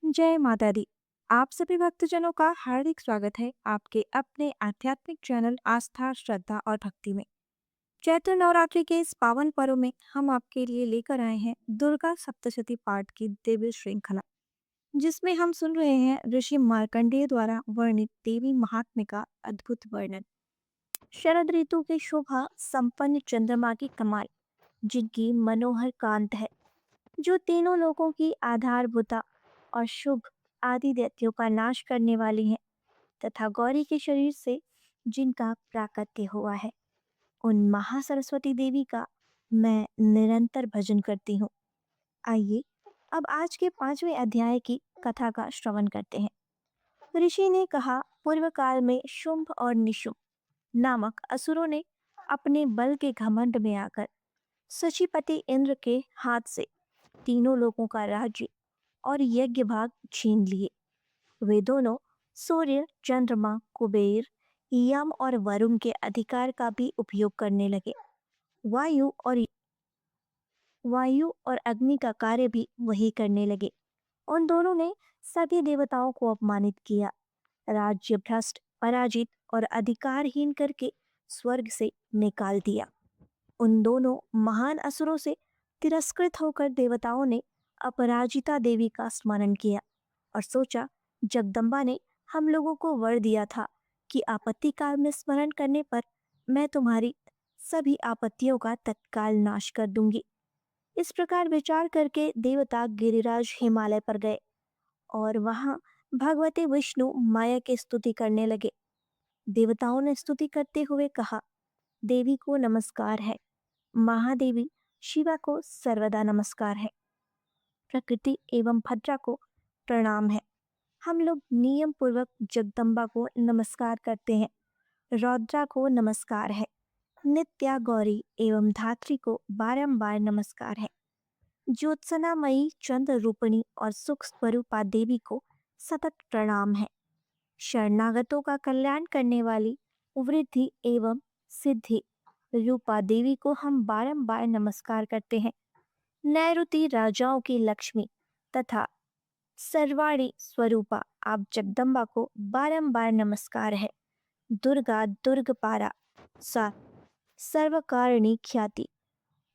जय माता दी। आप सभी भक्तजनों का हार्दिक स्वागत है आपके अपने आध्यात्मिक चैनल आस्था, श्रद्धा और भक्ति में। चैत्र नवरात्रि के इस पावन पर्व में हम आपके लिए लेकर आए हैं दुर्गा सप्तशती पाठ की दिव्य श्रृंखला, जिसमें हम सुन रहे हैं ऋषि मार्कंडेय द्वारा वर्णित देवी महात्म्य का अद्भुत वर्णन। शरद ऋतु की शोभा संपन्न चंद्रमा की कमाल, जिनकी मनोहर कांत है, जो तीनों लोगों की आधारभूता और शुभ आदि दैत्यों का नाश करने वाली है, तथा गौरी के शरीर से जिनका प्राकट्य हुआ है, उन महासरस्वती देवी का मैं निरंतर भजन करती हूँ। आइए अब आज के 5वें अध्याय की कथा का श्रवण करते हैं। ऋषि ने कहा, पूर्व काल में शुंभ और निशुंभ नामक असुरों ने अपने बल के घमंड में आकर सचीपति इंद्र के हाथ से तीनों लोगों का राज्य और यज्ञ भाग छीन लिए। वे दोनों सूर्य, चंद्रमा, कुबेर, यम और वरुण के अधिकार का भी उपयोग करने लगे। वायु और वायु और अग्नि का कार्य भी वही करने लगे। उन दोनों ने सभी देवताओं को अपमानित किया, राज्य भ्रष्ट, पराजित और अधिकारहीन करके स्वर्ग से निकाल दिया। उन दोनों महान असुरों से तिरस्कृत होकर देवताओं ने अपराजिता देवी का स्मरण किया और सोचा, जगदम्बा ने हम लोगों को वर दिया था कि आपत्ति काल में स्मरण करने पर मैं तुम्हारी सभी आपत्तियों का तत्काल नाश कर दूंगी। इस प्रकार विचार करके देवता गिरिराज हिमालय पर गए और वहां भगवती विष्णु माया की स्तुति करने लगे। देवताओं ने स्तुति करते हुए कहा, देवी को नमस्कार है, महादेवी शिवा को सर्वदा नमस्कार है, प्रकृति एवं भद्रा को प्रणाम है। हम लोग नियम पूर्वक जगदम्बा को नमस्कार करते हैं, रौद्रा को नमस्कार है, नित्या गौरी एवं धात्री को बारंबार नमस्कार है, ज्योत्सनामयी चंद्र रूपिणी और सुख स्वरूपा देवी को सतत प्रणाम है, शरणागतों का कल्याण करने वाली वृद्धि एवं सिद्धि रूपा देवी को हम बारंबार नमस्कार करते हैं, नैऋति राजाओं की लक्ष्मी तथा सर्वाणी स्वरूपा आप जगदम्बा को बारंबार नमस्कार है, दुर्गा दुर्गपारा सा सर्वकारिणी ख्याति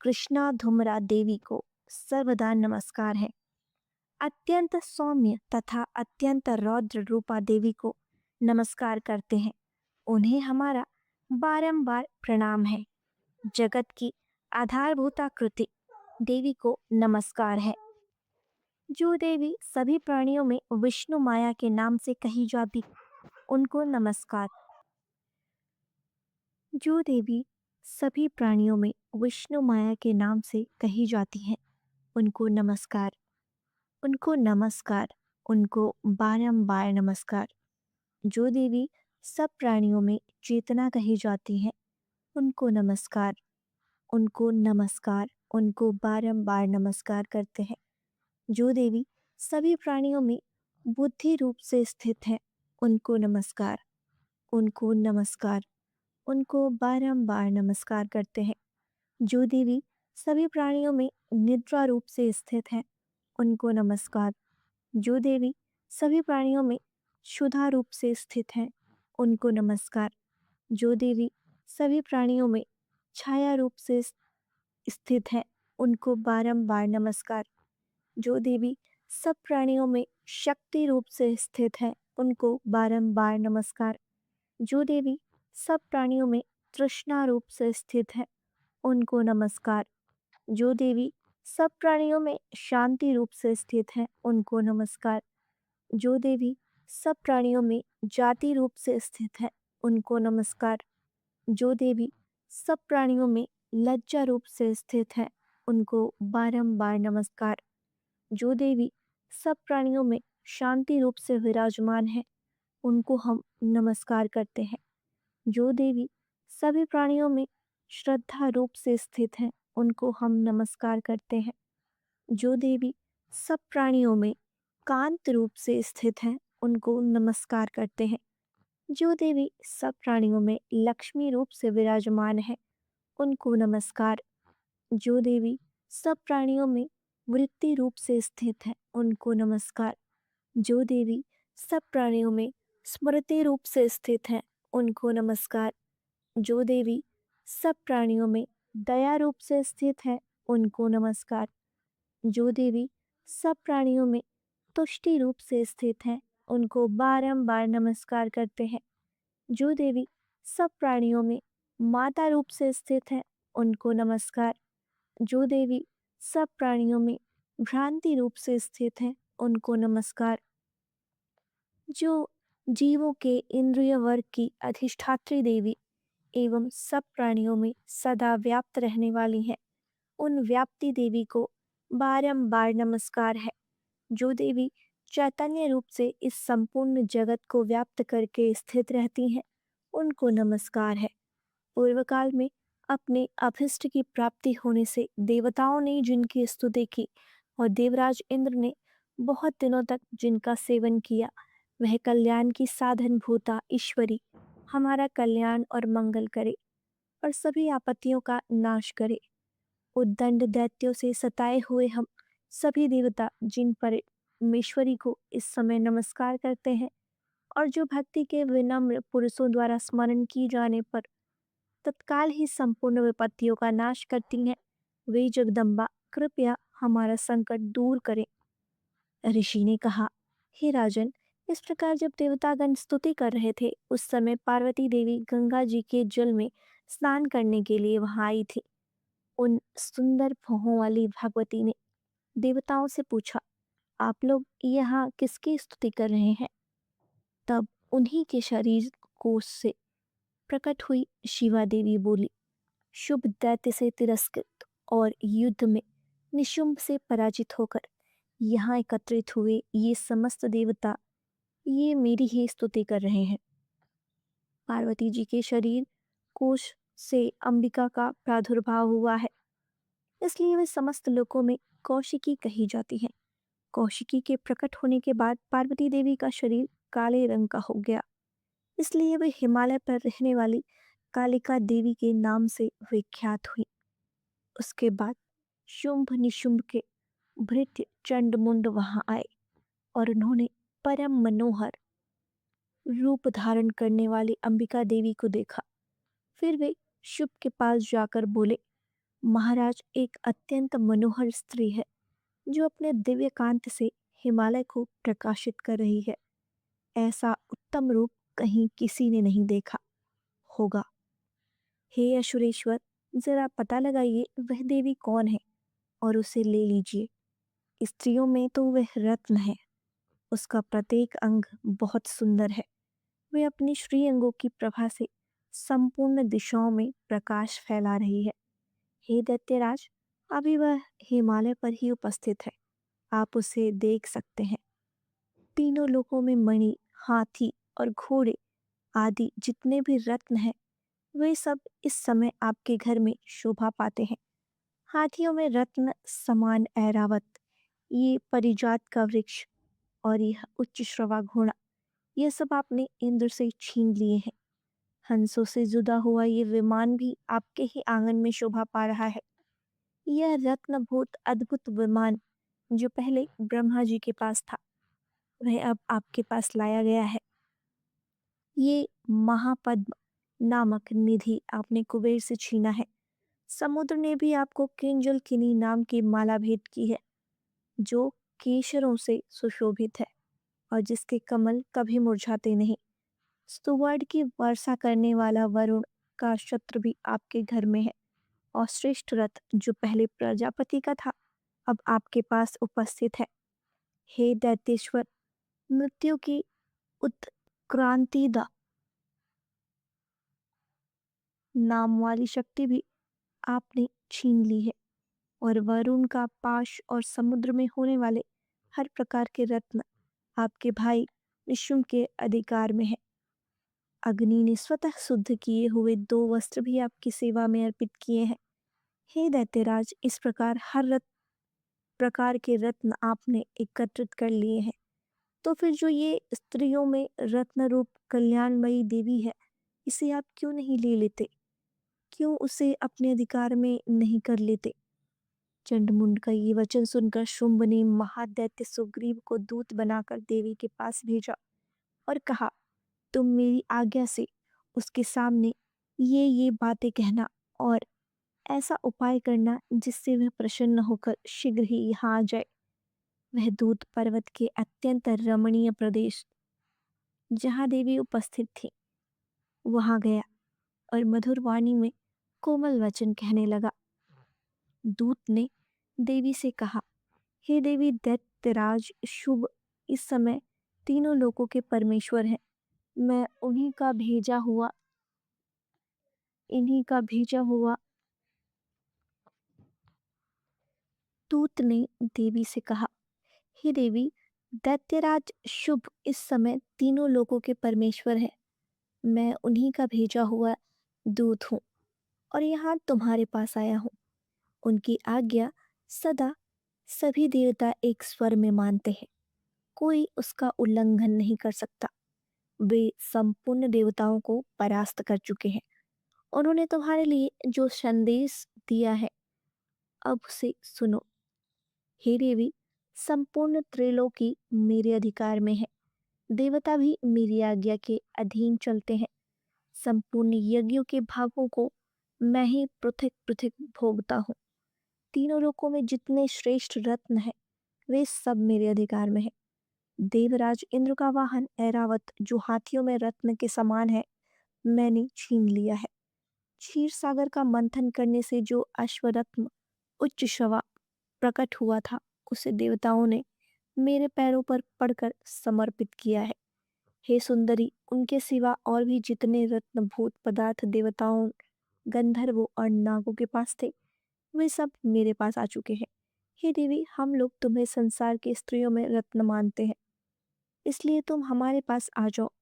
कृष्णा धुमरा देवी को सर्वदा नमस्कार है, अत्यंत सौम्य तथा अत्यंत रौद्र रूपा देवी को नमस्कार करते हैं, उन्हें हमारा बारंबार प्रणाम है, जगत की आधारभूता कृति देवी को नमस्कार है। जो देवी सभी प्राणियों में विष्णु माया के नाम से कही जाती, उनको नमस्कार। जो देवी सभी प्राणियों में विष्णु माया के नाम से कही जाती हैं, उनको नमस्कार, उनको नमस्कार, उनको बारंबार नमस्कार। जो देवी सब प्राणियों में चेतना कही जाती हैं, उनको नमस्कार, उनको नमस्कार, उनको बारंबार नमस्कार करते हैं। जो देवी सभी प्राणियों में बुद्धि रूप से स्थित है, उनको नमस्कार, उनको नमस्कार, उनको बारंबार नमस्कार करते हैं। जो देवी सभी प्राणियों में निद्रा रूप से स्थित है, उनको नमस्कार। जो देवी सभी प्राणियों में क्षुधा रूप से स्थित है, उनको नमस्कार। जो देवी सभी प्राणियों में छाया रूप से स्थित है, उनको बारंबार नमस्कार। जो देवी सब प्राणियों में शक्ति रूप से स्थित है, उनको बारंबार नमस्कार। जो देवी सब प्राणियों में तृष्णा रूप से स्थित है, उनको नमस्कार। जो देवी सब प्राणियों में शांति रूप से स्थित है, उनको नमस्कार। जो देवी सब प्राणियों में जाति रूप से स्थित है, उनको नमस्कार। जो देवी सब प्राणियों में लज्जा रूप से स्थित है, उनको बारंबार नमस्कार। जो देवी सब प्राणियों में शांति रूप से विराजमान है, उनको हम नमस्कार करते हैं। जो देवी सभी प्राणियों में श्रद्धा रूप से स्थित है, उनको हम नमस्कार करते हैं। जो देवी सब प्राणियों में कांत रूप से स्थित है, उनको नमस्कार करते हैं। जो देवी सब प्राणियों में लक्ष्मी रूप से विराजमान है, उनको नमस्कार। जो देवी सब प्राणियों में वृत्ति रूप से स्थित है, उनको नमस्कार। जो देवी सब प्राणियों में स्मृति रूप से स्थित हैं, उनको नमस्कार। जो देवी सब प्राणियों में दया रूप से स्थित है, उनको नमस्कार। जो देवी सब प्राणियों में तुष्टि रूप से स्थित है, उनको बारंबार नमस्कार करते हैं। जो देवी सब प्राणियों में माता रूप से स्थित है, उनको नमस्कार। जो देवी सब प्राणियों में भ्रांति रूप से स्थित है, उनको नमस्कार। जो जीवों के इंद्रिय वर्ग की अधिष्ठात्री देवी एवं सब प्राणियों में सदा व्याप्त रहने वाली है, उन व्याप्ति देवी को बारंबार नमस्कार है। जो देवी चैतन्य रूप से इस संपूर्ण जगत को व्याप्त करके स्थित रहती हैं, उनको नमस्कार है। पूर्व काल में अपने अभिष्ट की प्राप्ति होने से देवताओं ने जिनकी स्तुति की और देवराज इंद्र ने बहुत दिनों तक जिनका सेवन किया, वह कल्याण की साधन भूता ईश्वरी हमारा कल्याण और मंगल करे और सभी आपत्तियों का नाश करे। उद्दंड दैत्यों से सताए हुए हम सभी देवता जिन परमेश्वरी को इस समय नमस्कार करते हैं और जो भक्ति के विनम्र पुरुषों द्वारा स्मरण की जाने पर तत्काल ही संपूर्ण विपत्तियों का नाश करती हैं, वे जगदम्बा कृपया हमारा संकट दूर करें। ऋषि ने कहा, हे राजन, इस प्रकार जब देवतागण स्तुति कर रहे थे, उस समय पार्वती देवी गंगा जी के जल में स्नान करने के लिए वहां आई थी। उन सुंदर भौहों वाली भगवती ने देवताओं से पूछा, आप लोग यहाँ किसकी स्तुति कर रहे हैं? तब उन्हीं के शरीर कोश से प्रकट हुई शिवा देवी बोली, शुभ दैत्य से तिरस्कृत और युद्ध में निशुंभ से पराजित होकर यहाँ एकत्रित हुए ये समस्त देवता ये मेरी ही स्तुति कर रहे हैं। पार्वती जी के शरीर कोश से अंबिका का प्रादुर्भाव हुआ है, इसलिए वे समस्त लोकों में कौशिकी कही जाती हैं। कौशिकी के प्रकट होने के बाद पार्वती देवी का शरीर काले रंग का हो गया, इसलिए वे हिमालय पर रहने वाली कालिका देवी के नाम से विख्यात हुई। उसके बाद शुंभ निशुंभ के भृत्य चंडमुंड वहां आए और उन्होंने परम मनोहर रूप धारण करने वाली अंबिका देवी को देखा। फिर वे शुभ के पास जाकर बोले, महाराज, एक अत्यंत मनोहर स्त्री है जो अपने दिव्य कांत से हिमालय को प्रकाशित कर रही है। ऐसा उत्तम रूप कहीं किसी ने नहीं देखा होगा। हे असुरेश्वर, जरा पता लगाइए वह देवी कौन है और उसे ले लीजिए। स्त्रियों में तो वह रत्न है, उसका प्रत्येक अंग बहुत सुंदर है। वे अपनी श्री अंगों की प्रभा से संपूर्ण दिशाओं में प्रकाश फैला रही है। हे दैत्यराज, अभी वह हिमालय पर ही उपस्थित है, आप उसे देख सकते हैं। तीनों लोकों में मणि, हाथी और घोड़े आदि जितने भी रत्न हैं, वे सब इस समय आपके घर में शोभा पाते हैं। हाथियों में रत्न समान ऐरावत, ये परिजात का वृक्ष और यह उच्च श्रवा घोड़ा, यह सब आपने इंद्र से छीन लिए हैं। हंसों से जुदा हुआ ये विमान भी आपके ही आंगन में शोभा पा रहा है। यह रत्नभूत अद्भुत विमान जो पहले ब्रह्मा जी के पास था, वह अब आपके पास लाया गया है। ये महापद्म नामक निधि आपने कुबेर से छीना है। समुद्र ने भी आपको किंजल किनी नाम की माला भेंट की है, जो केशरों से सुशोभित है और जिसके कमल कभी मुरझाते नहीं। स्तुवर्ड की वर्षा करने वाला वरुण का छत्र भी आपके घर में है और श्रेष्ठ रथ जो पहले प्रजापति का था, अब आपके पास उपस्थित है। हे दैत्येश्वर, मृत्यु की उत्क्रांतिदा नाम वाली शक्ति भी आपने छीन ली है और वरुण का पाश और समुद्र में होने वाले हर प्रकार के रत्न आपके भाई निशुंभ के अधिकार में है। अग्नि ने स्वतः शुद्ध किए हुए 2 वस्त्र भी आपकी सेवा में अर्पित किए हैं। हे दैत्यराज, इस प्रकार हर प्रकार के रत्न आपने एकत्रित कर लिए हैं, तो फिर जो ये स्त्रियों में रत्न रूप कल्याणमयी देवी है, इसे आप क्यों नहीं ले लेते? क्यों उसे अपने अधिकार में नहीं कर लेते? चंडमुंड का ये वचन सुनकर शुंभ ने महादैत्य सुग्रीव को दूत बनाकर देवी के पास भेजा और कहा, तुम मेरी आज्ञा से उसके सामने ये बातें कहना और ऐसा उपाय करना जिससे वह प्रसन्न होकर शीघ्र ही यहाँ आ जाए। वह दूत पर्वत के अत्यंत रमणीय प्रदेश जहाँ देवी उपस्थित थी वहां गया और मधुर वाणी में कोमल वचन कहने लगा। दूत ने देवी से कहा, हे देवी दैत्यराज शुभ इस समय तीनों लोकों के परमेश्वर हैं। मैं इन्हीं का भेजा हुआ। दूत ने देवी से कहा, हे देवी दैत्यराज शुभ इस समय तीनों लोकों के परमेश्वर है। मैं उन्हीं का भेजा हुआ दूत हूँ और यहाँ तुम्हारे पास आया हूँ। उनकी आज्ञा सदा सभी देवता एक स्वर में मानते हैं, कोई उसका उल्लंघन नहीं कर सकता। वे संपूर्ण देवताओं को परास्त कर चुके हैं। उन्होंने तुम्हारे लिए जो संदेश दिया है अब उसे सुनो। हे देवी संपूर्ण त्रैलोकी मेरे अधिकार में है। देवता भी मेरी आज्ञा के अधीन चलते हैं। संपूर्ण यज्ञों के भागों को मैं ही पृथक पृथक भोगता हूँ। तीनों लोकों में जितने श्रेष्ठ रत्न हैं वे सब मेरे अधिकार में है। देवराज इंद्र का वाहन ऐरावत जो हाथियों में रत्न के समान है मैंने छीन लिया है। क्षीर सागर का मंथन करने से जो अश्वरत्न उच्च शवा प्रकट हुआ था उसे देवताओं ने मेरे पैरों पर पड़कर समर्पित किया है। हे सुंदरी उनके सिवा और भी जितने रत्न भूत पदार्थ देवताओं गंधर्वों और नागों के पास थे वे सब मेरे पास आ चुके हैं। हे देवी हम लोग तुम्हें संसार की स्त्रियों में रत्न मानते हैं, इसलिए तुम हमारे पास आ जाओ,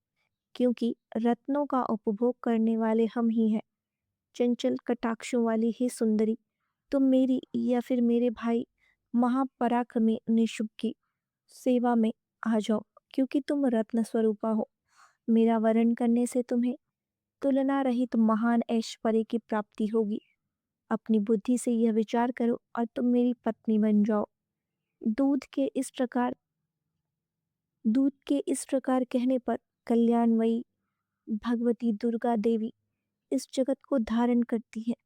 क्योंकि रत्नों का उपभोग करने वाले हम ही हैं। चंचल कटाक्षों वाली हे सुंदरी तुम मेरी या फिर मेरे भाई महापराक्रमी निशुंभ की सेवा में आ जाओ, क्योंकि तुम रत्न स्वरूपा हो। मेरा वरण करने से तुम्हें तुलना रहित महान ऐश्वर्य की प्राप्ति होगी। अपनी बुद्धि से यह विचार करो और तुम मेरी पत्नी बन जाओ। दूध के इस प्रकार दूध के इस प्रकार कहने पर कल्याणमयी भगवती दुर्गा देवी इस जगत को धारण करती है।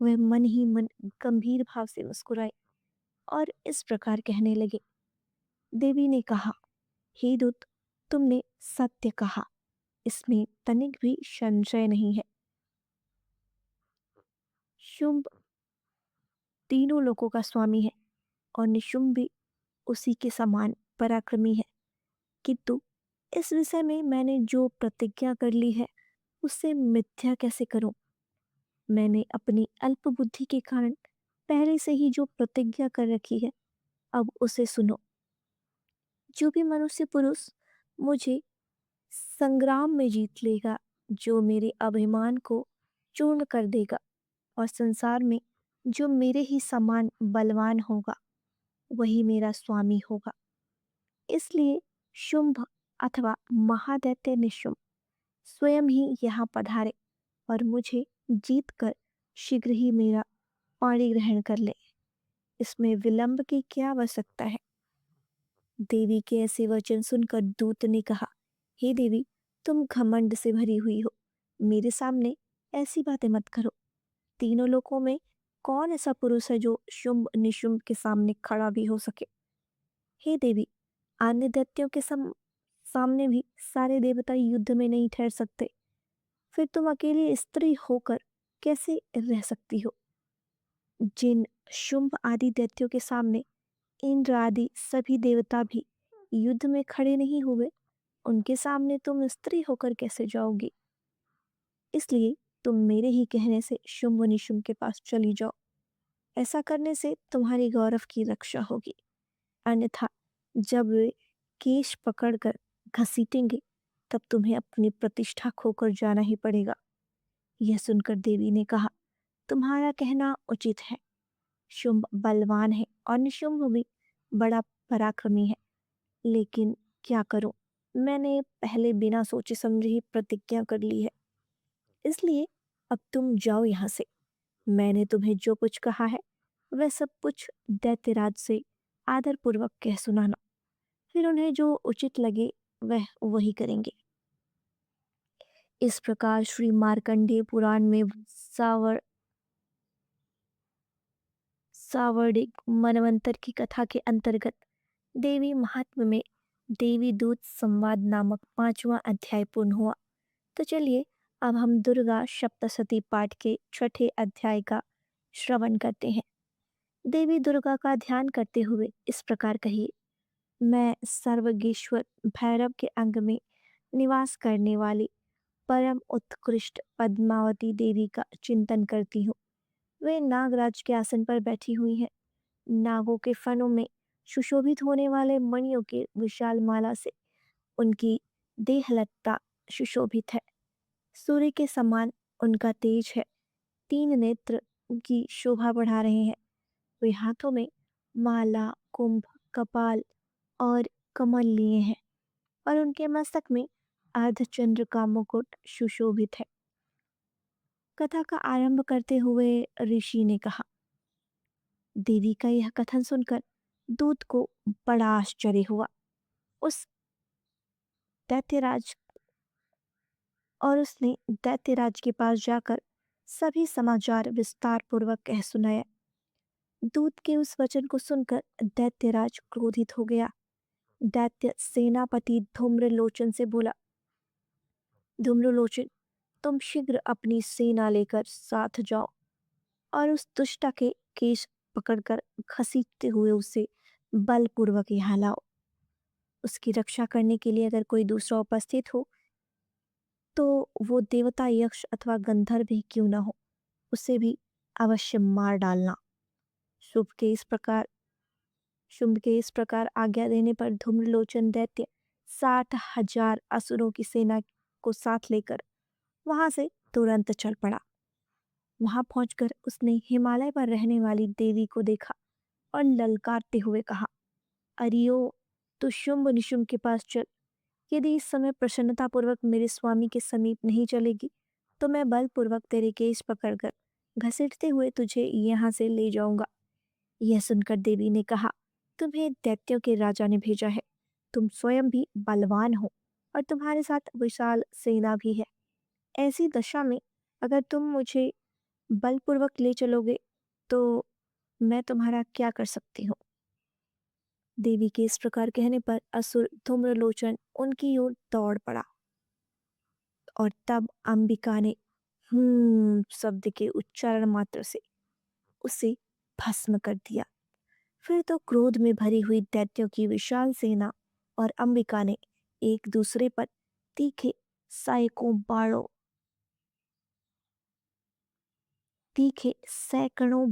वह मन ही मन गंभीर भाव से मुस्कुराई और इस प्रकार कहने लगे। देवी ने कहा, हे दूत तुमने सत्य कहा, इसमें तनिक भी संशय नहीं है। शुंभ तीनों लोकों का स्वामी है और निशुंभ भी उसी के समान पराक्रमी है, किंतु इस विषय में मैंने जो प्रतिज्ञा कर ली है उससे मिथ्या कैसे करूं। मैंने अपनी अल्प बुद्धि के कारण पहले से ही जो प्रतिज्ञा कर रखी है अब उसे सुनो। जो भी मनुष्य पुरुष मुझे संग्राम में जीत लेगा, जो मेरे अभिमान को चूर्ण कर देगा और संसार में जो मेरे ही समान बलवान होगा वही मेरा स्वामी होगा। इसलिए शुंभ अथवा महादैत्य निशुंभ स्वयं ही यहाँ पधारे और मुझे जीत कर शीघ्र ही मेरा पाणी ग्रहण कर ले। इसमें विलंब की क्या आवश्यकता है। देवी के ऐसे वचन सुनकर दूत ने कहा, हे देवी तुम घमंड से भरी हुई हो, मेरे सामने ऐसी बातें मत करो। तीनों लोकों में कौन ऐसा पुरुष है जो शुंभ निशुंभ के सामने खड़ा भी हो सके। हे देवी अन्य दैत्यों के सामने भी सारे देवता युद्ध में नहीं ठहर सकते, फिर तुम अकेली स्त्री होकर कैसे रह सकती हो। जिन शुंभ आदि दैत्यों के सामने इंद्र आदि सभी देवता भी युद्ध में खड़े नहीं हुए, उनके सामने तुम स्त्री होकर कैसे जाओगी। इसलिए तुम मेरे ही कहने से शुंभ निशुंभ के पास चली जाओ। ऐसा करने से तुम्हारी गौरव की रक्षा होगी, अन्यथा जब वे केश पकड़कर घसीटेंगे तब तुम्हें अपनी प्रतिष्ठा खोकर जाना ही पड़ेगा। यह सुनकर देवी ने कहा, तुम्हारा कहना उचित है। शुंभ बलवान है और निशुंभ भी बड़ा पराक्रमी है, लेकिन क्या करूं, मैंने पहले बिना सोचे समझे ही प्रतिज्ञा कर ली है। इसलिए अब तुम जाओ यहाँ से। मैंने तुम्हें जो कुछ कहा है वह सब कुछ दैत्यराज से आदरपूर्वक कह सुनाना। फिर उन्हें जो उचित लगे वह वही करेंगे। इस प्रकार श्री मार्कंडेय पुराण में सावर्णिक मनवंतर की कथा के अंतर्गत देवी महात्म्य में देवी दूत संवाद नामक 5वां अध्याय पूर्ण हुआ। तो चलिए अब हम दुर्गा सप्तशती पाठ के छठे अध्याय का श्रवण करते हैं। देवी दुर्गा का ध्यान करते हुए इस प्रकार कहिए। मैं सर्वगेश्वर भैरव के अंग में निवास करने वाली परम उत्कृष्ट पद्मावती देवी का चिंतन करती हूँ। वे नागराज के आसन पर बैठी हुई हैं। नागों के फनों में सुशोभित होने वाले मणियों के विशाल माला से उनकी देहलता सुशोभित है। सूर्य के समान उनका तेज है। 3 नेत्र उनकी शोभा बढ़ा रहे हैं। वे हाथों में माला, कुंभ, कपाल और कमल लिए हैं और उनके मस्तक में अर्धचंद्र का मुकुट सुशोभित है। कथा का आरंभ करते हुए ऋषि ने कहा। देवी का यह कथन सुनकर दूत को बड़ा आश्चर्य हुआ। उस दैत्यराज उसने दैत्यराज के पास जाकर सभी समाचार विस्तार पूर्वक कह सुनाया। दूत के उस वचन को सुनकर दैत्यराज क्रोधित हो गया। दैत्य सेनापति धूम्रलोचन से बोला, धूम्रलोचन, तुम शीघ्र अपनी सेना लेकर साथ जाओ और उस दुष्टा के केश पकड़कर घसीटते हुए उसे बलपूर्वक यहाँ लाओ। उसकी रक्षा करने के लिए अगर कोई दूसरा उपस्थित हो तो वो देवता, यक्ष अथवा गंधर्व भी क्यों न हो, उसे भी अवश्य मार डालना। शुभ के इस प्रकार शुंभ के इस प्रकार आज्ञा देने पर धूम्रलोचन दैत्य 60,000 असुरों की सेना को साथ लेकर वहां से तुरंत चल पड़ा। वहां पहुंचकर उसने हिमालय पर रहने वाली देवी को देखा और ललकारते हुए कहा, अरियो, तू शुंभ निशुंभ के पास चल। यदि इस समय प्रसन्नतापूर्वक मेरे स्वामी के समीप नहीं चलेगी तो मैं बलपूर्वक तेरे केस पकड़कर घसीटते हुए तुझे यहाँ से ले जाऊंगा। यह सुनकर देवी ने कहा, तुम्हें दैत्यों के राजा ने भेजा है। तुम स्वयं भी बलवान हो और तुम्हारे साथ विशाल सेना भी है। ऐसी दशा में अगर तुम मुझे बलपूर्वक ले चलोगे तो मैं तुम्हारा क्या कर सकती हूँ। देवी के इस प्रकार कहने पर असुर धूम्रलोचन उनकी ओर दौड़ पड़ा और तब अंबिका ने शब्द के उच्चारण मात्र से उसे भस्म कर दिया। फिर तो क्रोध में भरी हुई दैत्यों की विशाल सेना और अंबिका ने एक दूसरे पर तीखे सैकड़ों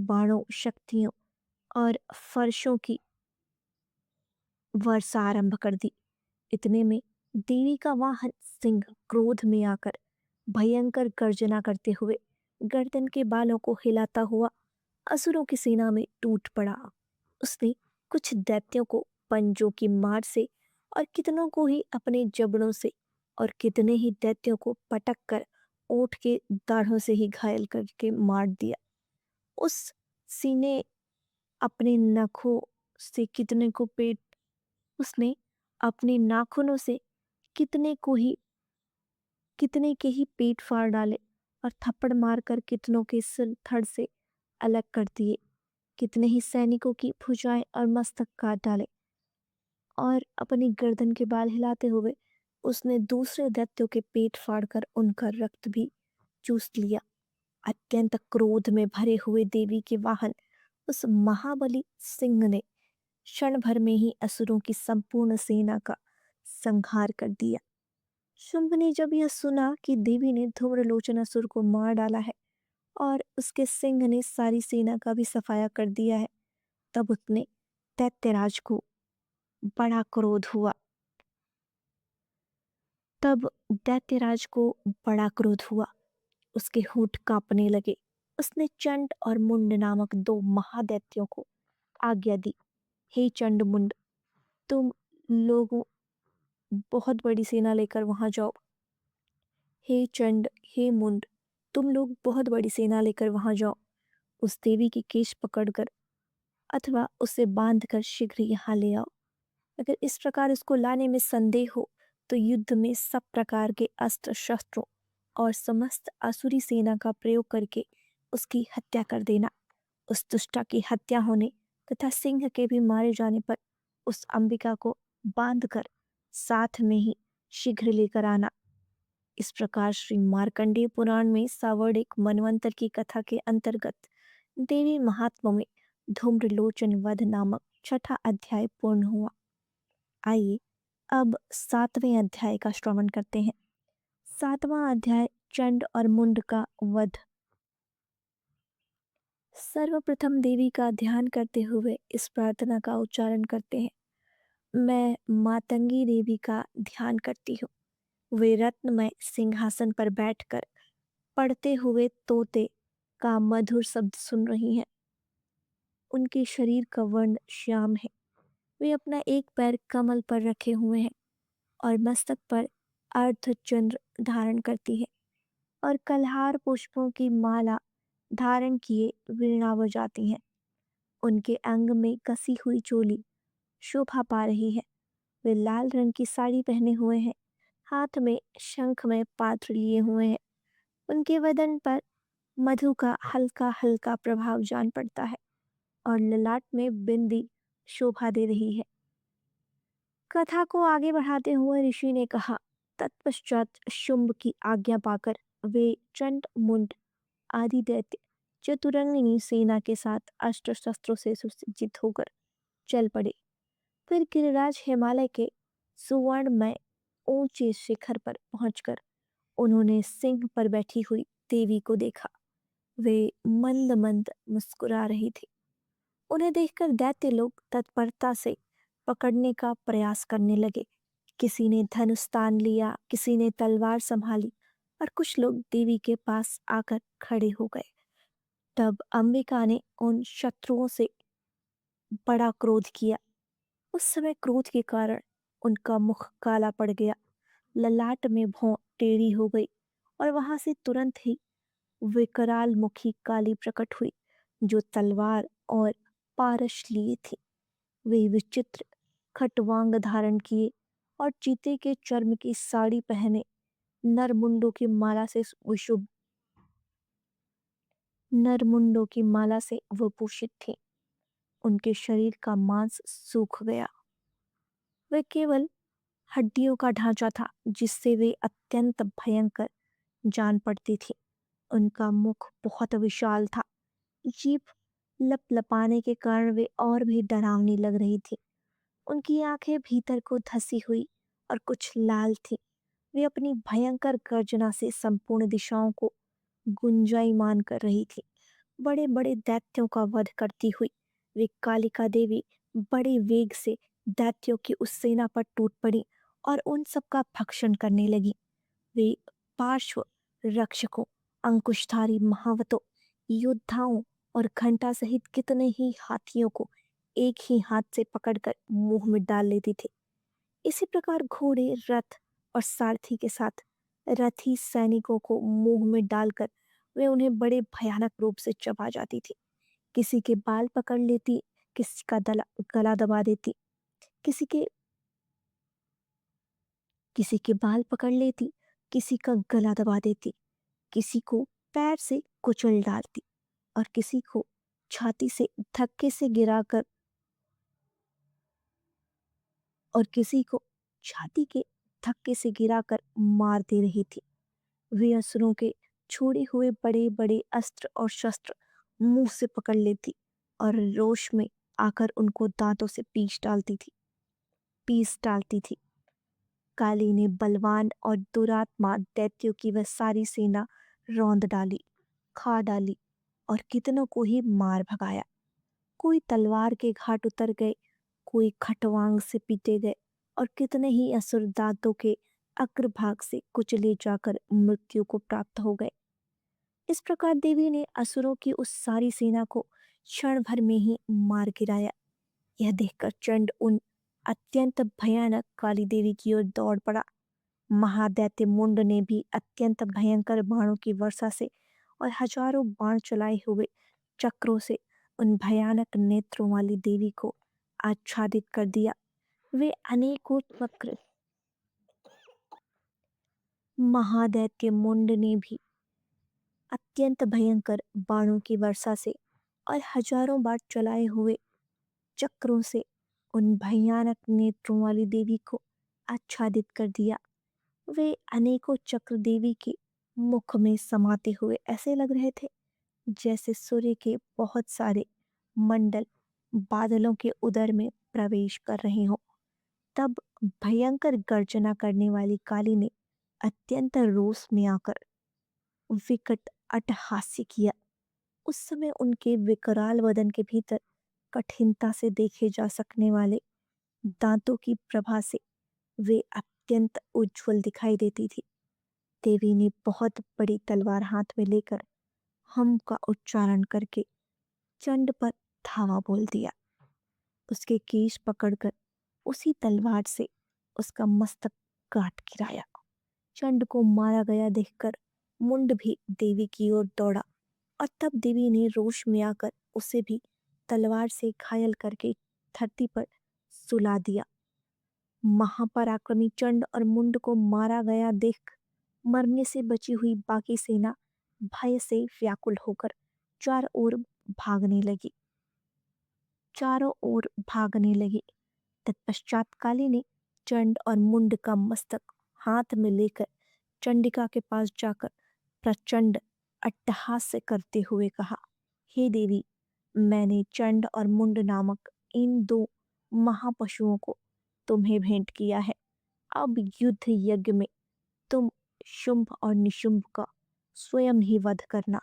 बाणों शक्तियों और फर्शों की वर्षा आरंभ कर दी। इतने में देवी का वाहन सिंह क्रोध में आकर भयंकर गर्जना करते हुए गर्दन के बालों को हिलाता हुआ असुरों की सेना में टूट पड़ा। उसने कुछ दैत्यों को पंजों की मार से और कितनों को ही अपने जबड़ों से और कितने ही दैत्यों को पटक कर ओठ के दाढ़ों से ही घायल करके मार दिया। उस सीने अपने नखों से कितने को पेट उसने अपने नाखूनों से कितने के ही पेट फाड़ डाले और थप्पड़ मारकर कितनों के सिर धड़ से अलग कर दिए। कितने ही सैनिकों की भुजाएं और मस्तक काट डाले और अपनी गर्दन के बाल हिलाते हुए उसने दूसरे दैत्यों के पेट फाड़कर उनका रक्त भी चूस लिया। अत्यंत क्रोध में भरे हुए देवी के वाहन उस महाबली सिंह ने क्षण भर में ही असुरों की संपूर्ण सेना का संहार कर दिया। शुंभ ने जब यह सुना कि देवी ने धूम्रलोचन असुर को मार डाला है और उसके सिंह ने सारी सेना का भी सफाया कर दिया है, तब उसने दैत्यराज को बड़ा क्रोध हुआ। उसके होंठ कांपने लगे। उसने चंड और मुंड नामक 2 महादैत्यों को आज्ञा दी, हे चंड मुंड, तुम लोगों बहुत बड़ी सेना लेकर वहां जाओ। हे चंड, हे मुंड, तुम लोग बहुत बड़ी सेना लेकर वहां जाओ। उस देवी के केश पकड़कर अथवा उसे बांधकर शीघ्र यहाँ ले आओ। अगर इस प्रकार उसको लाने में संदेह हो तो युद्ध में सब प्रकार के अस्त्र शस्त्रों और समस्त आसुरी सेना का प्रयोग करके उसकी हत्या कर देना। उस दुष्टा की हत्या होने तथा सिंह के भी मारे जाने पर उस अंबिका को बांधकर साथ में ही शीघ्र लेकर आना। इस प्रकार श्री मार्कंडेय पुराण में सावर्णिक मनवंतर की कथा के अंतर्गत देवी महात्म्य में धूम्रलोचन वध नामक छठा अध्याय पूर्ण हुआ। आइए अब सातवें अध्याय का श्रवण करते हैं। सातवां अध्याय चंड और मुंड का वध। सर्वप्रथम देवी का ध्यान करते हुए इस प्रार्थना का उच्चारण करते हैं। मैं मातंगी देवी का ध्यान करती हूँ। वे रत्नमय सिंहासन पर बैठकर पढ़ते हुए तोते का मधुर शब्द सुन रही हैं। उनके शरीर का वर्ण श्याम है। वे अपना एक पैर कमल पर रखे हुए हैं और मस्तक पर अर्धचंद्र धारण करती है और कल्हार पुष्पों की माला धारण किए वीणा बजाती हैं। उनके अंग में कसी हुई चोली शोभा पा रही है। वे लाल रंग की साड़ी पहने हुए हैं, हाथ में शंख में पात्र लिए हुए हैं। उनके वदन पर मधु का हल्का हल्का प्रभाव जान पड़ता है और ललाट में बिंदी शोभा दे रही है। कथा को आगे बढ़ाते हुए ऋषि ने कहा, तत्पश्चात शुंभ की आज्ञा पाकर वे चंड मुंड आदि दैत्य चतुरंगिनी सेना के साथ अस्त्र शस्त्रों से सुसज्जित होकर चल पड़े। फिर गिरिराज हिमालय के सुवर्णमय ऊंचे शिखर पर पहुंचकर उन्होंने सिंह पर बैठी हुई देवी को देखा। वे मंद मंद मुस्कुरा रही थी। उन्हें देखकर दैत्य लोग तत्परता से पकड़ने का प्रयास करने लगे। किसी ने धनुष तान लिया, किसी ने तलवार संभाली और कुछ लोग देवी के पास आकर खड़े हो गए। तब अंबिका ने उन शत्रुओं से बड़ा क्रोध किया। उस समय क्रोध के कारण उनका मुख काला पड़ गया, ललाट में भौं टेढ़ी हो गई और वहां से तुरंत ही विकराल मुखी काली प्रकट हुई जो तलवार और पारश लिए थी। वे विचित्र खटवांग धारण किए और चीते के चर्म की साड़ी पहने नरमुंडों की माला से वो भूषित थी। उनके शरीर का मांस सूख गया। वे केवल हड्डियों का ढांचा था जिससे वे अत्यंत भयंकर जान पड़ती थी। उनका मुख बहुत विशाल था। जीभ लपलपाने के कारण वे और भी डरावनी लग रही थी। उनकी आंखें भीतर को धसी हुई और कुछ लाल थी। वे अपनी भयंकर गर्जना से संपूर्ण दिशाओं को गुंजायमान कर रही थी। बड़े बड़े दैत्यों का वध करती हुई वे कालिका देवी बड़े वेग से दैत्यों की उस सेना पर टूट पड़ी और उन सबका भक्षण करने लगी। वे पार्श्व रक्षकों, अंकुशधारी महावतों, योद्धाओं और घंटा सहित कितने ही हाथियों को एक ही हाथ से पकड़कर मुंह में डाल लेती थी। इसी प्रकार घोड़े, रथ और सारथी के साथ रथी सैनिकों को मुंह में डालकर वे उन्हें बड़े भयानक रूप से चबा जाती थी। किसी के बाल पकड़ लेती, किसी का गला दबा देती, किसी के किसी के बाल पकड़ लेती, किसी का गला दबा देती, किसी को पैर से कुचल डालती और किसी को छाती से धक्के से गिराकर और किसी को छाती के धक्के से गिराकर मार दे रही थी। वे असुरों के छोड़े हुए बड़े बड़े अस्त्र और शस्त्र मुंह से पकड़ लेती और रोष में आकर उनको दांतों से पीस डालती थी। काली ने बलवान और दुरात्मा दैत्यों की वह सारी सेना रौंद डाली, खा डाली और कितनों को ही मार भगाया। कोई तलवार के घाट उतर गए, कोई खटवांग से पीटे गए और कितने ही असुर दांतों के अग्रभाग से कुचले जाकर मृत्यु को प्राप्त हो गए। इस प्रकार देवी ने असुरों की उस सारी सेना को क्षण भर में ही मार गिराया। यह देखकर चंड उन अत्यंत भयानक काली देवी की ओर दौड़ पड़ा। महादैत्य मुंड ने भी अत्यंत भयंकर बाणों की वर्षा से और हजारों बाण चलाए हुए चक्रों से उन भयानक नेत्रों वाली देवी को आच्छादित कर दिया। वे अनेकों वक्र महादैत्य मुंड ने भी अत्यंत भयंकर बाणों की वर्षा से और हजारों बार चलाए हुए चक्रों से उन भयानक नेत्रों वाली देवी को आच्छादित कर दिया। वे अनेकों चक्र देवी के मुख में समाते हुए ऐसे लग रहे थे जैसे सूर्य के बहुत सारे मंडल बादलों के उदर में प्रवेश कर रहे हों। तब भयंकर गर्जना करने वाली काली ने अत्यंत रोष में आकर विकट अट्टहास्य किया। उस समय उनके विकराल वदन के भीतर कठिनता से देखे जा सकने वाले दांतों की प्रभा से वे अत्यंत उज्जवल दिखाई देती थी। देवी ने बहुत बड़ी तलवार हाथ में लेकर हम का उच्चारण करके चंड पर धावा बोल दिया। उसके केश पकड़कर उसी तलवार से उसका मस्तक काट गिराया। चंड को मारा गया देखकर मुंड भी देवी की ओर दौड़ा और तब देवी ने रोष में आकर उसे भी तलवार से घायल करके धरती पर सुला दिया। महापराक्रमी चंड और मुंड को मारा गया देख मरने से बची हुई बाकी सेना भय से व्याकुल होकर चारों ओर भागने लगी चारों ओर भागने लगी। तत्पश्चात काली ने चंड और मुंड का मस्तक हाथ में लेकर चंडिका के पास जाकर प्रचंड अट्टहास्य करते हुए कहा, हे देवी, मैंने चंड और मुंड नामक इन दो महापशुओं को तुम्हें भेंट किया है। अब युद्ध यज्ञ में तुम शुंभ और निशुंभ का स्वयं ही वध करना।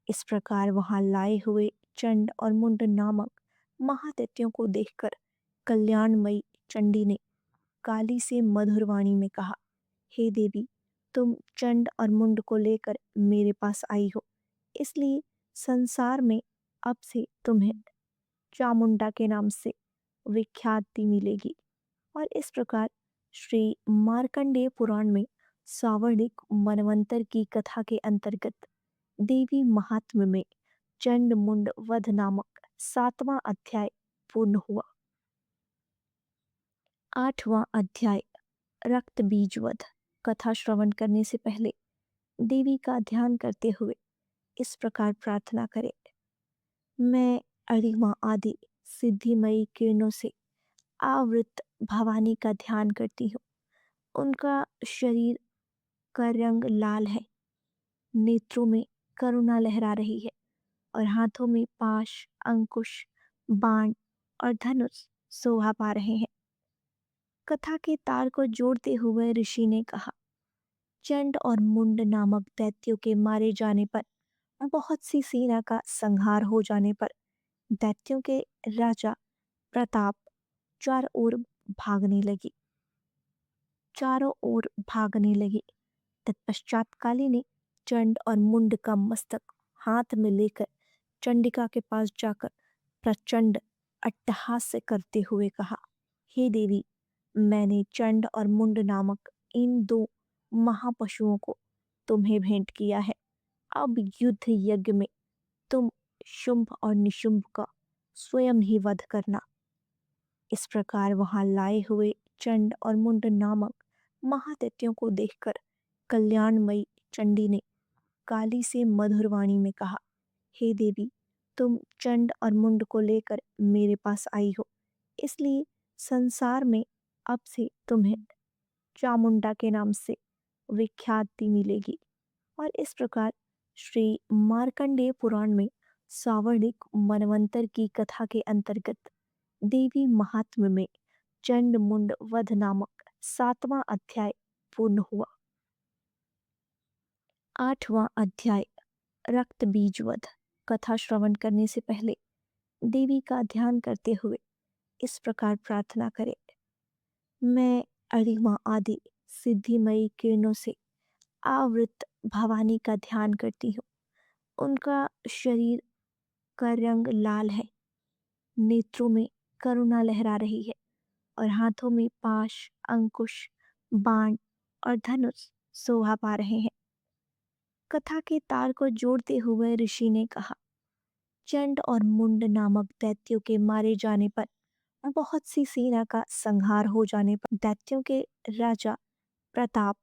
इस प्रकार वहां लाए हुए चंड और मुंड नामक महादैत्यों को देखकर कल्याणमयी चंडी ने काली से मधुर वाणी में कहा, हे देवी, तुम चंड और मुंड को लेकर मेरे पास आई हो, इसलिए संसार में अब से तुम्हें चामुंडा के नाम से विख्याति मिलेगी। और इस प्रकार श्री मार्कंडेय पुराण में सावर्णिक मनवंतर की कथा के अंतर्गत देवी महात्म्य में चंड मुंड वध नामक 7वां अध्याय पूर्ण हुआ। 8वां अध्याय रक्त बीज वध। कथा श्रवण करने से पहले देवी का ध्यान करते हुए इस प्रकार प्रार्थना करें, मैं अरिमा आदि सिद्धिमयी किरणों से आवृत भवानी का ध्यान करती हूँ। उनका शरीर का रंग लाल है, नेत्रों में करुणा लहरा रही है और हाथों में पाश, अंकुश, बाण और धनुष शोभा पा रहे हैं। कथा के तार को जोड़ते हुए ऋषि ने कहा, चंड और मुंड नामक दैत्यों के मारे जाने पर, बहुत सी सेना का संहार हो जाने पर दैत्यों के राजा प्रताप चारों ओर भागने लगी चारों ओर भागने लगी। तत्पश्चात काली ने चंड और मुंड का मस्तक हाथ में लेकर चंडिका के पास जाकर प्रचंड अट्टहास्य करते हुए कहा, हे देवी, मैंने चंड और मुंड नामक इन दो महापशुओं को तुम्हें भेंट किया है। अब युद्ध यज्ञ में तुम शुंभ और निशुंभ का स्वयं ही वध करना। इस प्रकार वहां लाए हुए चंड और मुंड नामक महादैत्यों को देखकर कल्याणमयी चंडी ने काली से मधुर वाणी में कहा, हे देवी, तुम चंड और मुंड को लेकर मेरे पास आई हो, इसलिए संसार में अब से तुम्हें चामुंडा के नाम से विख्याति मिलेगी। और इस प्रकार श्री मार्कंडेय पुराण में सावर्णिक मनवंतर की कथा के अंतर्गत देवी महात्म्य में चंड मुंड वध नामक 7वां अध्याय पूर्ण हुआ। 8वां अध्याय रक्त बीज वध। कथा श्रवण करने से पहले देवी का ध्यान करते हुए इस प्रकार प्रार्थना करें, मैं अरिमा आदि सिद्धिमयी किरणों से आवृत भवानी का ध्यान करती हूँ। उनका शरीर का रंग लाल है, नेत्रों में करुणा लहरा रही है और हाथों में पाश, अंकुश, बाण और धनुष शोभा पा रहे हैं। कथा के तार को जोड़ते हुए ऋषि ने कहा, चंड और मुंड नामक दैत्यों के मारे जाने पर और बहुत सी सेना का संहार हो जाने पर दैत्यों के राजा प्रताप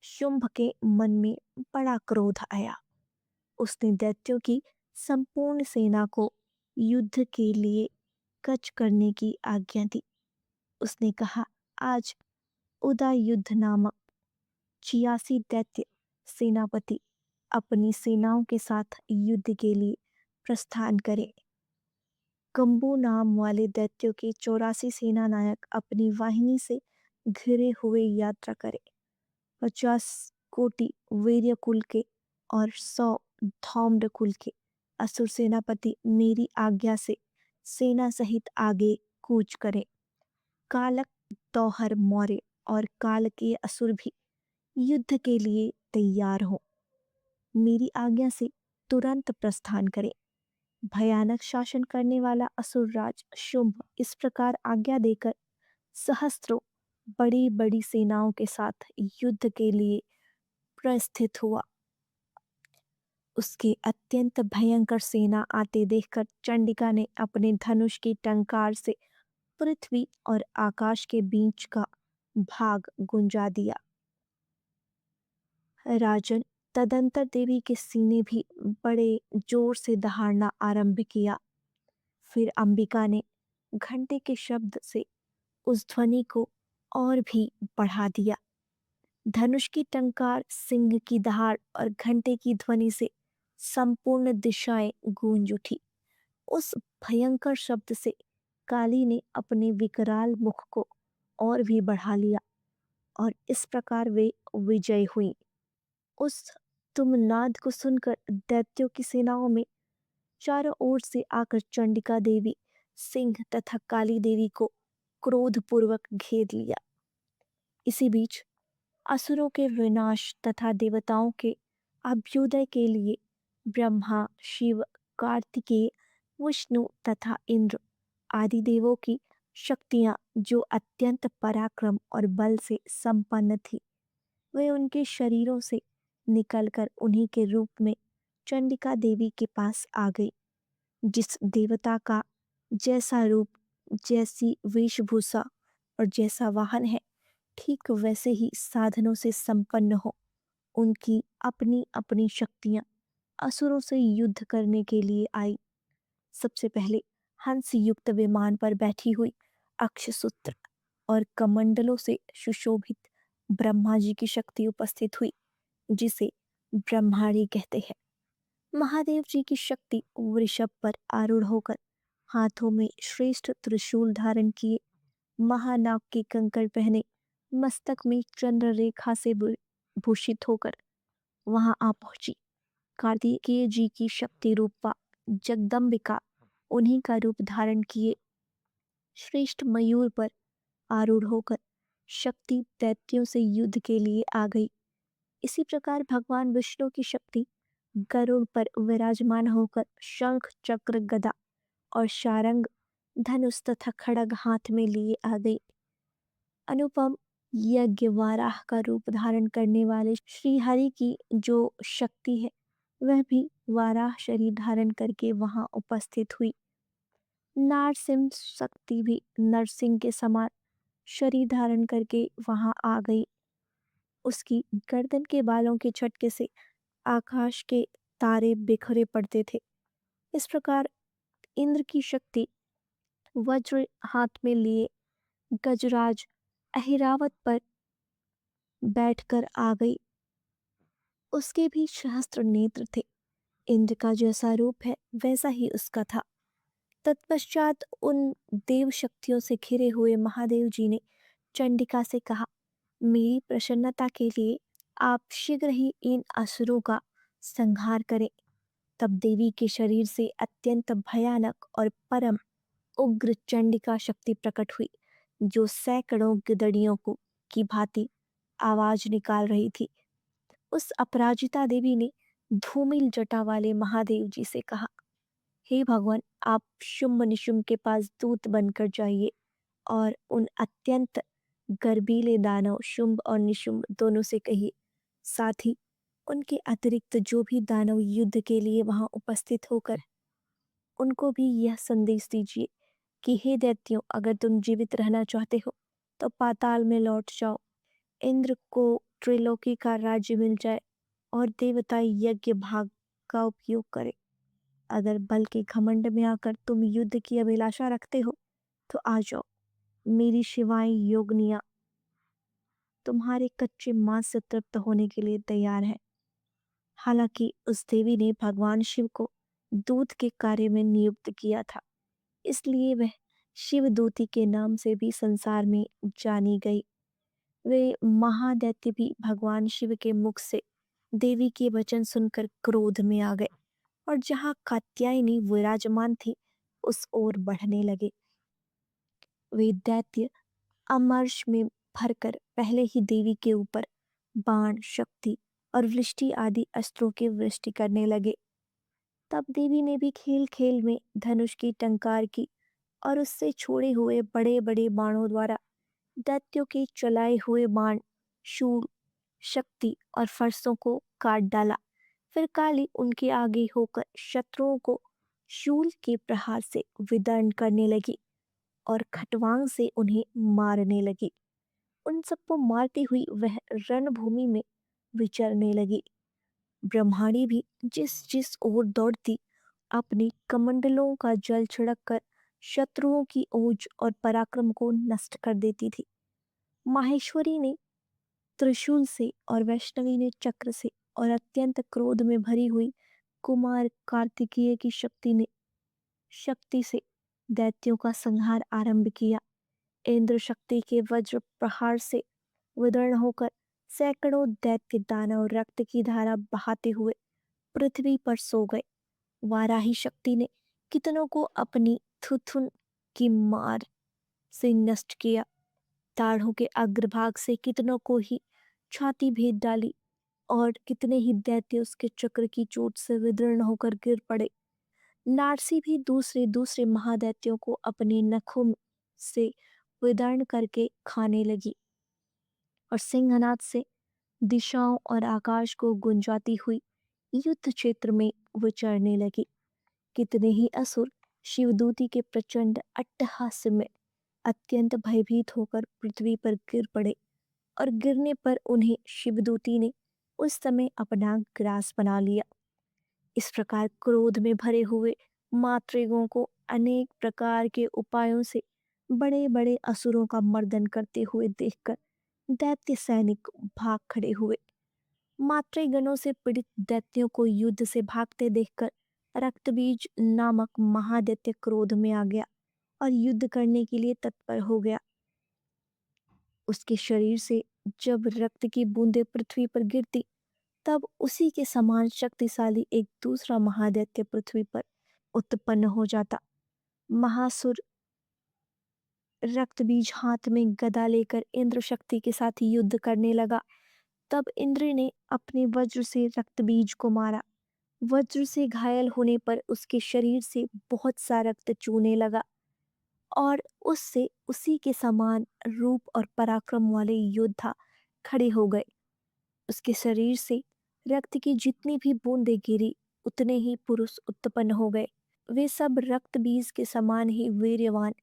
शुंभ के मन में बड़ा क्रोध आया। उसने दैत्यों की संपूर्ण सेना को युद्ध के लिए कच करने की आज्ञा दी। उसने कहा, आज उदय युद्ध नामक 86 दैत्य सेनापति अपनी सेनाओं के साथ युद्ध के लिए प्रस्थान करें। कंबू नाम वाले दैत्यों के 84 सेना नायक अपनी वाहिनी से घिरे हुए यात्रा करें। 50 कोटि वीर्य कुल के और 100 धौम्र कुल के असुर सेनापति मेरी आज्ञा से सेना सहित आगे कूच करें। कालक तौहर मौर्य और काल के असुर भी युद्ध के लिए तैयार हो। मेरी आज्ञा से तुरंत प्रस्थान करें। भयानक शासन करने वाला असुरराज शुंभ इस प्रकार आज्ञा देकर सहस्त्रों बड़ी बड़ी सेनाओं के साथ युद्ध के लिए प्रस्थित हुआ। उसके अत्यंत भयंकर सेना आते देखकर चंडिका ने अपने धनुष की टंकार से पृथ्वी और आकाश के बीच का भाग गुंजा दिया। राजन, तदंतर देवी के सीने भी बड़े जोर से दहाड़ना आरंभ किया। फिर अंबिका ने घंटे के शब्द से उस ध्वनि को और भी बढ़ा दिया। धनुष की टंकार, सिंह की दहाड़ और घंटे की ध्वनि से संपूर्ण दिशाएं गूंज उठी। उस भयंकर शब्द से काली ने अपने विकराल मुख को और भी बढ़ा लिया और इस प्रकार वे विजय हुई। उस तुमनाद को सुनकर दैत्यों की सेनाओं में चारों ओर से आकर चंडिका देवी, सिंह तथा काली देवी को क्रोधपूर्वक घेर लिया। इसी बीच असुरों के विनाश तथा देवताओं के अभ्युदय के लिए ब्रह्मा, शिव, कार्तिकेय, विष्णु तथा इंद्र आदि देवों की शक्तियां जो अत्यंत पराक्रम और बल से संपन्न थी, वे उनके शरीरों से निकलकर उन्हीं के रूप में चंडिका देवी के पास आ गई। जिस देवता का जैसा रूप, जैसी वेशभूषा और जैसा वाहन है, ठीक वैसे ही साधनों से संपन्न हो, उनकी अपनी अपनी शक्तियां असुरों से युद्ध करने के लिए आई। सबसे पहले हंस युक्त विमान पर बैठी हुई अक्षसूत्र और कमंडलों से सुशोभित ब्रह्मा जी की शक्ति उपस्थित हुई, जिसे ब्रह्माणी कहते हैं। महादेव जी की शक्ति वृषभ पर आरूढ़ होकर हाथों में श्रेष्ठ त्रिशूल धारण किए, महानाग के कंकड़ पहने, मस्तक में चंद्र रेखा से भूषित होकर वहां आ पहुंची। कार्तिकेय जी की शक्ति रूपा जगदम्बिका उन्हीं का रूप धारण किए श्रेष्ठ मयूर पर आरूढ़ होकर शक्ति दैत्यों से युद्ध के लिए आ गई। इसी प्रकार भगवान विष्णु की शक्ति गरुड़ पर विराजमान होकर शंख, चक्र, गदा और शारंग, धनुष तथा खड़ग हाथ में लिए आ गई। अनुपम यज्ञ वाराह का रूप धारण करने वाले श्री हरि की जो शक्ति है, वह भी वाराह शरीर धारण करके वहां उपस्थित हुई। नारसिंह शक्ति भी नरसिंह के समान शरीर धारण करके वहां आ गई। उसकी गर्दन के बालों के झटके से आकाश के तारे बिखरे पड़ते थे। इस प्रकार इंद्र की शक्ति वज्र हाथ में लिए गजराज अहिरावत पर बैठकर आ गई। उसके भी सहस्त्र नेत्र थे। इंद्र का जैसा रूप है वैसा ही उसका था। तत्पश्चात उन देव शक्तियों से घिरे हुए महादेव जी ने चंडिका से कहा, मेरी प्रसन्नता के लिए आप शीघ्र ही इन असुरों का संहार करें। तब देवी के शरीर से अत्यंत भयानक और परम उग्र चंडिका शक्ति प्रकट हुई, जो सैकड़ों गिदड़ियों को की भांति आवाज निकाल रही थी। उस अपराजिता देवी ने धूमिल जटा वाले महादेव जी से कहा, हे भगवान, आप शुंभ निशुंभ के पास दूत बनकर जाइए और उन अत्यंत गर्बीले दानव शुंभ और निशुंभ दोनों से कहिए, साथ ही उनके अतिरिक्त जो भी दानव युद्ध के लिए वहां उपस्थित होकर उनको भी यह संदेश दीजिए कि हे दैत्यों, अगर तुम जीवित रहना चाहते हो तो पाताल में लौट जाओ। इंद्र को त्रिलोकी का राज्य मिल जाए और देवता यज्ञ भाग का उपयोग करे। अगर बल के घमंड में आकर तुम युद्ध की अभिलाषा रखते हो तो आ जाओ। मेरी शिवाएं योगनिया तुम्हारे कच्चे मांस से तृप्त होने के लिए तैयार है। हालांकि उस देवी ने भगवान शिव को दूत के कार्य में नियुक्त किया था, इसलिए वह शिवदूती के नाम से भी संसार में जानी गई। वे महादैत्य भी भगवान शिव के मुख से देवी के वचन सुनकर क्रोध में आ गए और जहां कात्यायनी विराजमान थी उस ओर बढ़ने लगे। वे दैत्य अमर्ष में भरकर पहले ही देवी के ऊपर बाण, शक्ति और वृष्टि आदि अस्त्रों की वृष्टि करने लगे। तब देवी ने भी खेल खेल में धनुष की टंकार की और उससे छोड़े हुए बड़े बड़े बाणों द्वारा दैत्यों के चलाए हुए बाण, शूल, शक्ति और फरसों को काट डाला। फिर काली उनके आगे होकर शत्रुओं को शूल के प्रहार से विदर्न करने लगी और खटवांग से उन्हें मारने लगी। उन सबको मारती हुई वह रणभूमि में विचरने लगी। ब्रह्माणी भी जिस जिस ओर दौड़ती अपनी कमंडलों का जल छिड़क कर शत्रुओं की ओज और पराक्रम को नष्ट कर देती थी। माहेश्वरी ने त्रिशूल से और वैष्णवी ने चक्र से और अत्यंत क्रोध में भरी हुई कुमार कार्तिकेय की शक्ति से दैत्यों का संहार आरंभ किया। इंद्र शक्ति के वज्र प्रहार से विदर्ण होकर सैकड़ों दैत्य दानव रक्त की धारा बहाते हुए पृथ्वी पर सो गए। वाराही शक्ति ने कितनों को अपनी थुथुन की मार से नष्ट किया। दाढ़ों के अग्रभाग से कितनों को ही छाती भेद डाली और कितने ही दैत्य उसके चक्र की चोट से विदीर्ण होकर गिर पड़े। नारसी भी दूसरे दूसरे महादैत्यों को अपने नखों से विदर्ण करके खाने लगी और सिंहनाद से दिशाओं और आकाश को गुंजाती हुई युद्ध क्षेत्र में विचरने लगी। कितने ही असुर शिवदूती के प्रचंड अट्टहास्य में अत्यंत भयभीत होकर पृथ्वी पर गिर पड़े और गिरने पर उन्हें शिवदूती ने उस समय अपना ग्रास बना लिया। इस प्रकार क्रोध में भरे हुए मातृगों को अनेक प्रकार के उपायों से बड़े बड़े असुरों का मर्दन करते हुए देखकर दैत्य सैनिक भाग खड़े हुए। मातृगणों से पीड़ित दैत्यों को युद्ध से भागते देखकर रक्तबीज नामक महादैत्य क्रोध में आ गया और युद्ध करने के लिए तत्पर हो गया। उसके शरीर से जब रक्त की बूंदें पृथ्वी पर गिरती तब उसी के समान शक्तिशाली एक दूसरा महादैत्य पृथ्वी पर उत्पन्न हो जाता। महासुर रक्तबीज हाथ में गदा लेकर इंद्र शक्ति के साथ युद्ध करने लगा। तब इंद्र ने अपने वज्र से रक्तबीज को मारा। वज्र से घायल होने पर उसके शरीर से बहुत सा रक्त चूने लगा और उससे उसी के समान रूप और पराक्रम वाले योद्धा खड़े हो गए। उसके शरीर से रक्त की जितनी भी बूंदें गिरी उतने ही पुरुष उत्पन्न हो गए। वे सब रक्त बीज के समान ही वीर्यवान,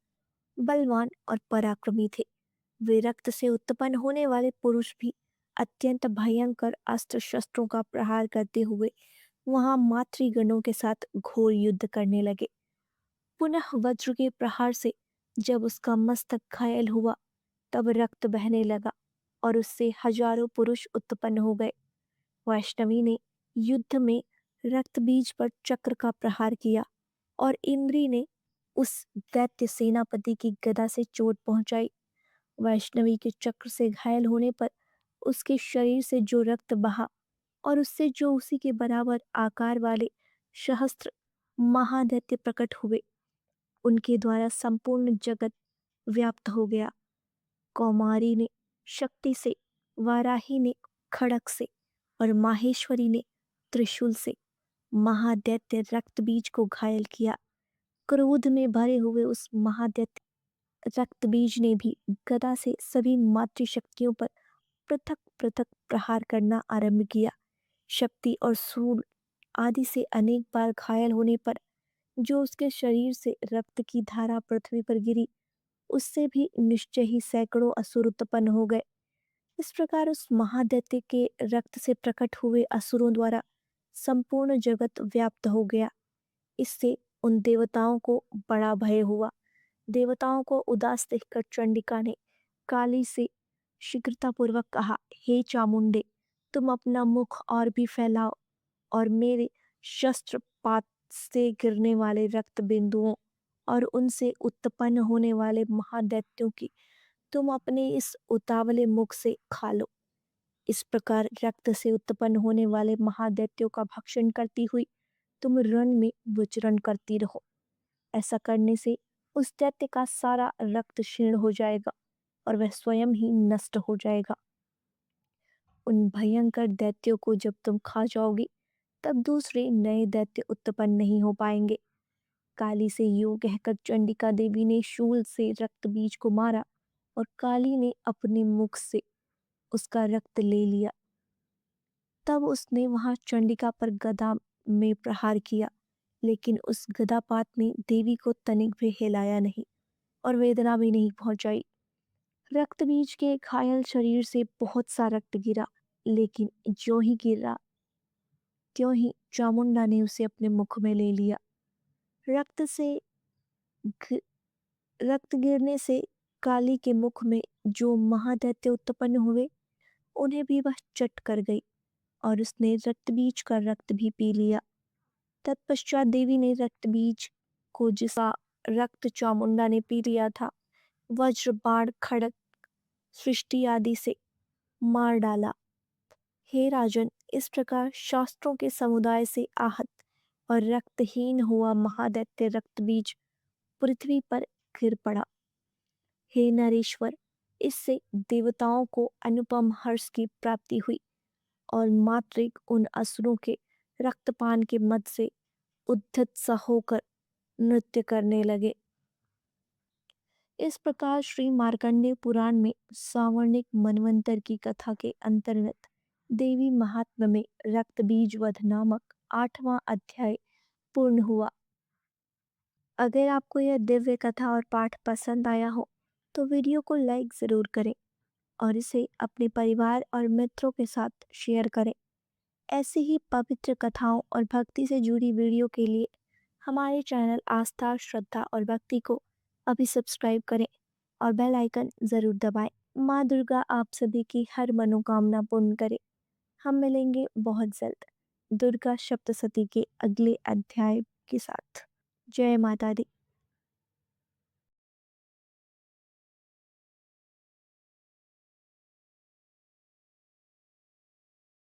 बलवान और पराक्रमी थे। वे रक्त से उत्पन्न होने वाले पुरुष भी अत्यंत भयंकर अस्त्र शस्त्रों का प्रहार करते हुए वहां मातृगणों के साथ घोर युद्ध करने लगे। पुनः वज्र के प्रहार से जब उसका मस्तक घायल हुआ तब रक्त बहने लगा और उससे हजारों पुरुष उत्पन्न हो गए। वैष्णवी ने युद्ध में रक्तबीज पर चक्र का प्रहार किया और इंद्री ने उस दैत्य सेनापति की गदा से चोट पहुंचाई। वैष्णवी के चक्र से घायल होने पर उसके शरीर से जो रक्त बहा और उससे जो उसी के बराबर आकार वाले सहस्त्र महादैत्य प्रकट हुए, उनके द्वारा संपूर्ण जगत व्याप्त हो गया। कौमारी ने शक्ति से, वाराही ने खड़क से और माहेश्वरी ने त्रिशूल से महादैत्य रक्तबीज को घायल किया। क्रोध में भरे हुए उस महादैत्य रक्तबीज ने भी गदा से सभी मातृशक्तियों पर पृथक पृथक प्रहार करना आरंभ किया। शक्ति और सूल आदि से अनेक बार घायल होने पर जो उसके शरीर से रक्त की धारा पृथ्वी पर गिरी, उससे भी निश्चय ही सैकड़ों असुर उत्पन्न हो गए। इस प्रकार उस महादैत्य के रक्त से प्रकट हुए असुरों द्वारा संपूर्ण जगत व्याप्त हो गया। इससे उन देवताओं को बड़ा भय हुआ। देवताओं को उदास देखकर चंडिका ने काली से शीघ्रतापूर्वक कहा, हे चामुंडे, तुम अपना मुख और भी फैलाओ और मेरे शस्त्रपात से गिरने वाले रक्त बिंदुओं और उनसे उत्पन्न होने वाले महादैत्यों की तुम अपने इस उतावले मुख से खा लो। इस प्रकार रक्त से उत्पन्न होने वाले महादैत्यों का भक्षण करती हुई तुम रण में विचरण करती रहो। ऐसा करने से उस दैत्य का सारा रक्त क्षीण हो जाएगा और वह स्वयं ही नष्ट हो जाएगा। उन भयंकर दैत्यों को जब तुम खा जाओगी, तब दूसरे नए दैत्य उत्पन्न नहीं हो पाएंगे। काली से यूं कहकर चंडिका देवी ने शूल से रक्त बीज को मारा और काली ने अपने मुख से उसका रक्त ले लिया। तब उसने वहां चंडिका पर गदा में प्रहार किया, लेकिन उस गदापात ने देवी को तनिक भी हिलाया नहीं और वेदना भी नहीं पहुंचाई। रक्त बीज के घायल शरीर से बहुत सा रक्त गिरा, लेकिन ज्यों ही गिरा त्यों ही चामुंडा ने उसे अपने मुख में ले लिया। रक्त से घ- रक्त गिरने से काली के मुख में जो महादैत्य उत्पन्न हुए, उन्हें भी वह चट कर गई और उसने रक्तबीज का रक्त भी पी लिया। तत्पश्चात देवी ने रक्तबीज को, जिसका रक्त चामुंडा ने पी लिया था, वज्र, बाण, खड़ग, सृष्टि आदि से मार डाला। हे राजन, इस प्रकार शास्त्रों के समुदाय से आहत और रक्तहीन हुआ महादैत्य रक्तबीज पृथ्वी पर गिर पड़ा। हे नरेश्वर, इससे देवताओं को अनुपम हर्ष की प्राप्ति हुई और मातृक उन असुरों के रक्तपान के मद से उद्यत सा होकर नृत्य करने लगे। इस प्रकार श्री मार्कंडेय पुराण में सावर्णिक मनवंतर की कथा के अंतर्गत देवी महात्म्य में रक्त बीज वध नामक 8वां अध्याय पूर्ण हुआ। अगर आपको यह दिव्य कथा और पाठ पसंद आया हो, तो वीडियो को लाइक ज़रूर करें और इसे अपने परिवार और मित्रों के साथ शेयर करें। ऐसे ही पवित्र कथाओं और भक्ति से जुड़ी वीडियो के लिए हमारे चैनल आस्था, श्रद्धा और भक्ति को अभी सब्सक्राइब करें और बेल आइकन ज़रूर दबाएं। माँ दुर्गा आप सभी की हर मनोकामना पूर्ण करे। हम मिलेंगे बहुत जल्द दुर्गा सप्तशती के अगले अध्याय के साथ। जय माता दी।